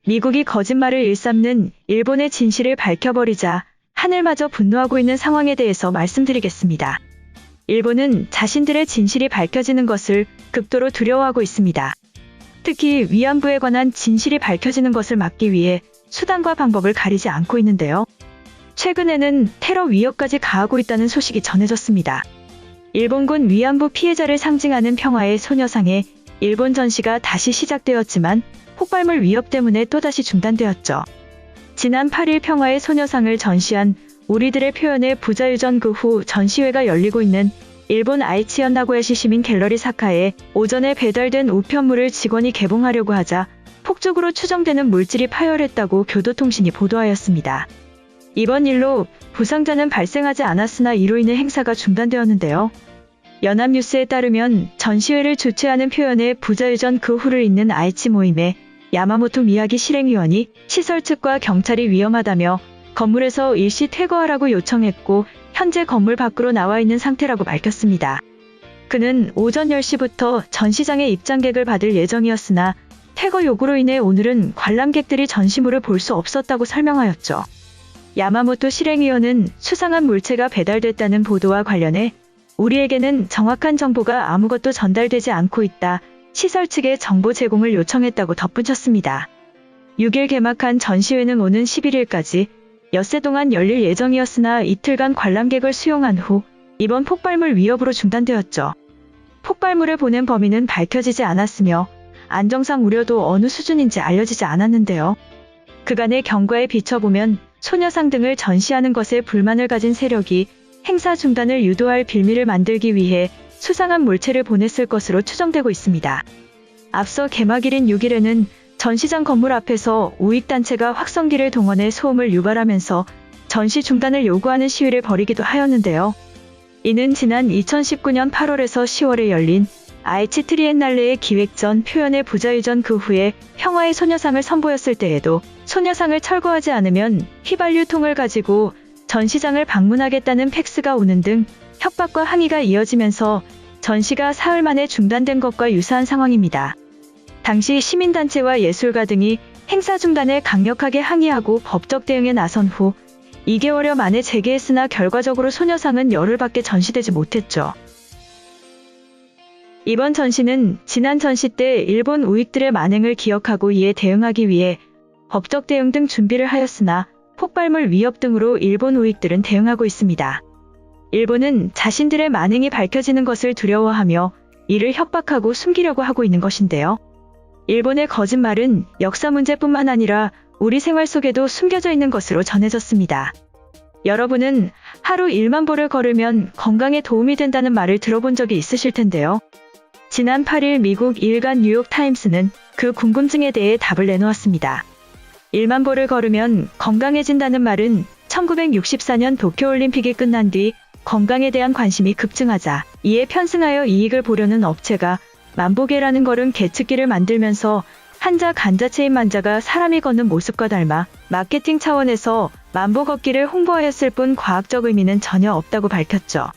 미국이 거짓말을 일삼는 일본의 진실을 밝혀버리자 하늘마저 분노하고 있는 상황에 대해서 말씀드리겠습니다. 일본은 자신들의 진실이 밝혀지는 것을 극도로 두려워하고 있습니다. 특히 위안부에 관한 진실이 밝혀지는 것을 막기 위해 수단과 방법을 가리지 않고 있는데요. 최근에는 테러 위협까지 가하고 있다는 소식이 전해졌습니다. 일본군 위안부 피해자를 상징하는 평화의 소녀상에 일본 전시가 다시 시작되었지만 폭발물 위협 때문에 또다시 중단되었죠. 지난 8일 평화의 소녀상을 전시한 우리들의 표현의 부자유전 그 후 전시회가 열리고 있는 일본 아이치현 나고야시 시민 갤러리 사카에 오전에 배달된 우편물을 직원이 개봉하려고 하자 폭죽으로 추정되는 물질이 파열했다고 교도통신이 보도하였습니다. 이번 일로 부상자는 발생하지 않았으나 이로 인해 행사가 중단되었는데요. 연합뉴스에 따르면 전시회를 주최하는 표현의 부자유전 그 후를 잇는 아이치 모임에 야마모토 미야기 실행위원이 시설 측과 경찰이 위험하다며 건물에서 일시 퇴거하라고 요청했고 현재 건물 밖으로 나와 있는 상태라고 밝혔습니다. 그는 오전 10시부터 전시장에 입장객을 받을 예정이었으나 퇴거 요구로 인해 오늘은 관람객들이 전시물을 볼 수 없었다고 설명하였죠. 야마모토 실행위원은 수상한 물체가 배달됐다는 보도와 관련해 우리에게는 정확한 정보가 아무것도 전달되지 않고 있다. 시설 측에 정보 제공을 요청했다고 덧붙였습니다. 6일 개막한 전시회는 오는 11일까지 엿새 동안 열릴 예정이었으나 이틀간 관람객을 수용한 후 이번 폭발물 위협으로 중단되었죠. 폭발물을 보낸 범인은 밝혀지지 않았으며 안정상 우려도 어느 수준인지 알려지지 않았는데요. 그간의 경과에 비춰보면 소녀상 등을 전시하는 것에 불만을 가진 세력이 행사 중단을 유도할 빌미를 만들기 위해 수상한 물체를 보냈을 것으로 추정되고 있습니다. 앞서 개막일인 6일에는 전시장 건물 앞에서 우익단체가 확성기를 동원해 소음을 유발하면서 전시 중단을 요구하는 시위를 벌이기도 하였는데요. 이는 지난 2019년 8월에서 10월에 열린 아이치 트리엔날레의 기획 전 표현의 부자유전 그 후에 평화의 소녀상을 선보였을 때에도 소녀상을 철거하지 않으면 휘발유통을 가지고 전시장을 방문하겠다는 팩스가 오는 등 협박과 항의가 이어지면서 전시가 사흘 만에 중단된 것과 유사한 상황입니다. 당시 시민단체와 예술가 등이 행사 중단에 강력하게 항의하고 법적 대응에 나선 후 2개월여 만에 재개했으나 결과적으로 소녀상은 열흘밖에 전시되지 못했죠. 이번 전시는 지난 전시 때 일본 우익들의 만행을 기억하고 이에 대응하기 위해 법적 대응 등 준비를 하였으나 폭발물 위협 등으로 일본 우익들은 대응하고 있습니다. 일본은 자신들의 만행이 밝혀지는 것을 두려워하며 이를 협박하고 숨기려고 하고 있는 것인데요. 일본의 거짓말은 역사 문제뿐만 아니라 우리 생활 속에도 숨겨져 있는 것으로 전해졌습니다. 여러분은 하루 1만 보를 걸으면 건강에 도움이 된다는 말을 들어본 적이 있으실 텐데요. 지난 8일 미국 일간 뉴욕타임스는 그 궁금증에 대해 답을 내놓았습니다. 1만 보를 걸으면 건강해진다는 말은 1964년 도쿄올림픽이 끝난 뒤 건강에 대한 관심이 급증하자 이에 편승하여 이익을 보려는 업체가 만보계라는 걸음 계측기를 만들면서 한자 간자체인 만자가 사람이 걷는 모습과 닮아 마케팅 차원에서 만보 걷기를 홍보하였을 뿐 과학적 의미는 전혀 없다고 밝혔죠.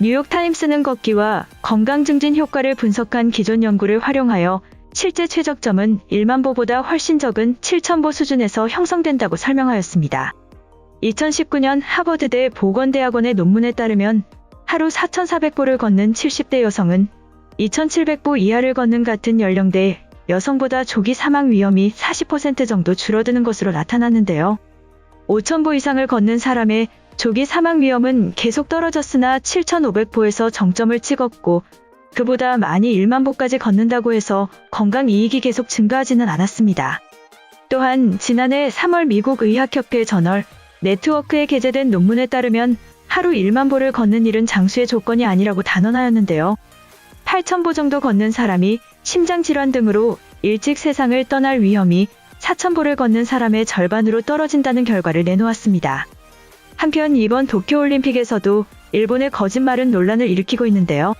뉴욕타임스는 걷기와 건강 증진 효과를 분석한 기존 연구를 활용하여 실제 최적점은 1만 보보다 훨씬 적은 7,000보 수준에서 형성된다고 설명하였습니다. 2019년 하버드대 보건대학원의 논문에 따르면 하루 4,400보를 걷는 70대 여성은 2,700보 이하를 걷는 같은 연령대 여성보다 조기 사망 위험이 40% 정도 줄어드는 것으로 나타났는데요. 5,000보 이상을 걷는 사람의 조기 사망 위험은 계속 떨어졌으나 7,500보에서 정점을 찍었고 그보다 많이 1만 보까지 걷는다고 해서 건강 이익이 계속 증가하지는 않았습니다. 또한 지난해 3월 미국 의학협회 저널 네트워크에 게재된 논문에 따르면 하루 1만 보를 걷는 일은 장수의 조건이 아니라고 단언하였는데요. 8,000보 정도 걷는 사람이 심장질환 등으로 일찍 세상을 떠날 위험이 4,000보를 걷는 사람의 절반으로 떨어진다는 결과를 내놓았습니다. 한편 이번 도쿄올림픽에서도 일본의 거짓말은 논란을 일으키고 있는데요.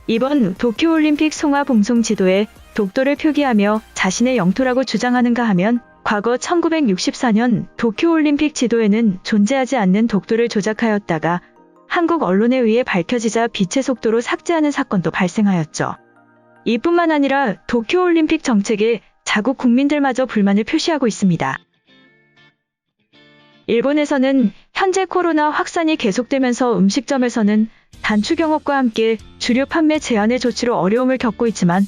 이번 도쿄올림픽 송화봉송 지도에 독도를 표기하며 자신의 영토라고 주장하는가 하면 과거 1964년 도쿄올림픽 지도에는 존재하지 않는 독도를 조작하였다가 한국 언론에 의해 밝혀지자 빛의 속도로 삭제하는 사건도 발생하였죠. 이뿐만 아니라 도쿄올림픽 정책에 자국 국민들마저 불만을 표시하고 있습니다. 일본에서는 현재 코로나 확산이 계속되면서 음식점에서는 단축 영업과 함께 주류 판매 제한의 조치로 어려움을 겪고 있지만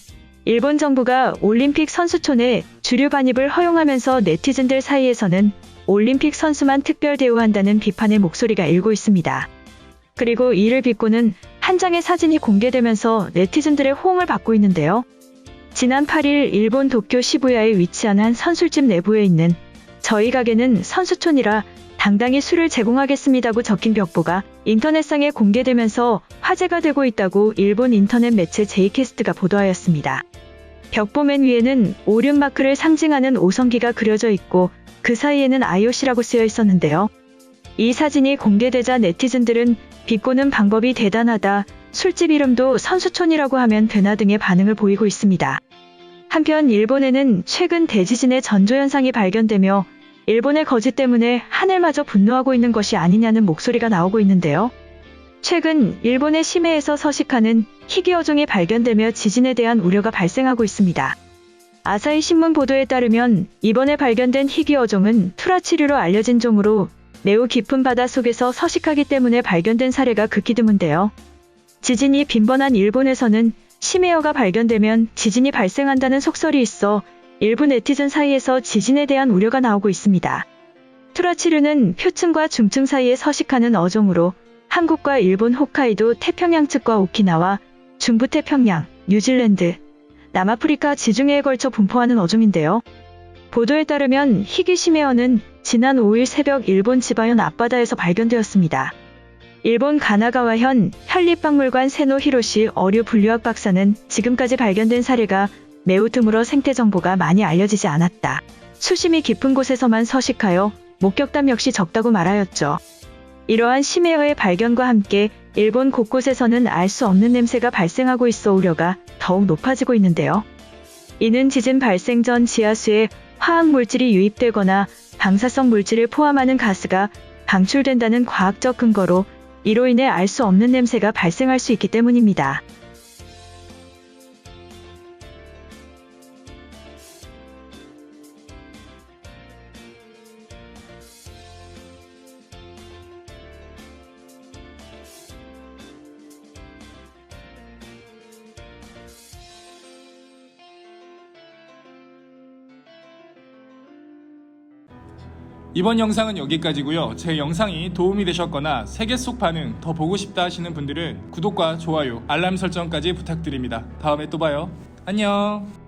일본 정부가 올림픽 선수촌에 주류 반입을 허용하면서 네티즌들 사이에서는 올림픽 선수만 특별 대우한다는 비판의 목소리가 일고 있습니다. 그리고 이를 빚고는 한 장의 사진이 공개되면서 네티즌들의 호응을 받고 있는데요. 지난 8일 일본 도쿄 시부야에 위치한 한 선술집 내부에 있는 저희 가게는 선수촌이라 당당히 술을 제공하겠습니다고 적힌 벽보가 인터넷상에 공개되면서 화제가 되고 있다고 일본 인터넷 매체 J캐스트가 보도하였습니다. 벽보 맨 위에는 오륜 마크를 상징하는 오성기가 그려져 있고 그 사이에는 IOC라고 쓰여 있었는데요. 이 사진이 공개되자 네티즌들은 비꼬는 방법이 대단하다, 술집 이름도 선수촌이라고 하면 되나 등의 반응을 보이고 있습니다. 한편 일본에는 최근 대지진의 전조현상이 발견되며 일본의 거짓 때문에 하늘마저 분노하고 있는 것이 아니냐는 목소리가 나오고 있는데요. 최근 일본의 심해에서 서식하는 희귀 어종이 발견되며 지진에 대한 우려가 발생하고 있습니다. 아사히 신문 보도에 따르면 이번에 발견된 희귀 어종은 투라치류로 알려진 종으로 매우 깊은 바다 속에서 서식하기 때문에 발견된 사례가 극히 드문데요. 지진이 빈번한 일본에서는 심해어가 발견되면 지진이 발생한다는 속설이 있어 일부 네티즌 사이에서 지진에 대한 우려가 나오고 있습니다. 투라치류는 표층과 중층 사이에 서식하는 어종으로 한국과 일본 홋카이도 태평양 측과 오키나와, 중부태평양, 뉴질랜드, 남아프리카 지중해에 걸쳐 분포하는 어종인데요. 보도에 따르면 희귀 심해어는 지난 5일 새벽 일본 지바현 앞바다에서 발견되었습니다. 일본 가나가와현 현립박물관 세노 히로시 어류 분류학 박사는 지금까지 발견된 사례가 매우 드물어 생태 정보가 많이 알려지지 않았다. 수심이 깊은 곳에서만 서식하여 목격담 역시 적다고 말하였죠. 이러한 심해어의 발견과 함께 일본 곳곳에서는 알 수 없는 냄새가 발생하고 있어 우려가 더욱 높아지고 있는데요. 이는 지진 발생 전 지하수에 화학물질이 유입되거나 방사성 물질을 포함하는 가스가 방출된다는 과학적 근거로 이로 인해 알 수 없는 냄새가 발생할 수 있기 때문입니다. 이번 영상은 여기까지고요. 제 영상이 도움이 되셨거나 세계 속 반응 더 보고 싶다 하시는 분들은 구독과 좋아요, 알람 설정까지 부탁드립니다. 다음에 또 봐요. 안녕.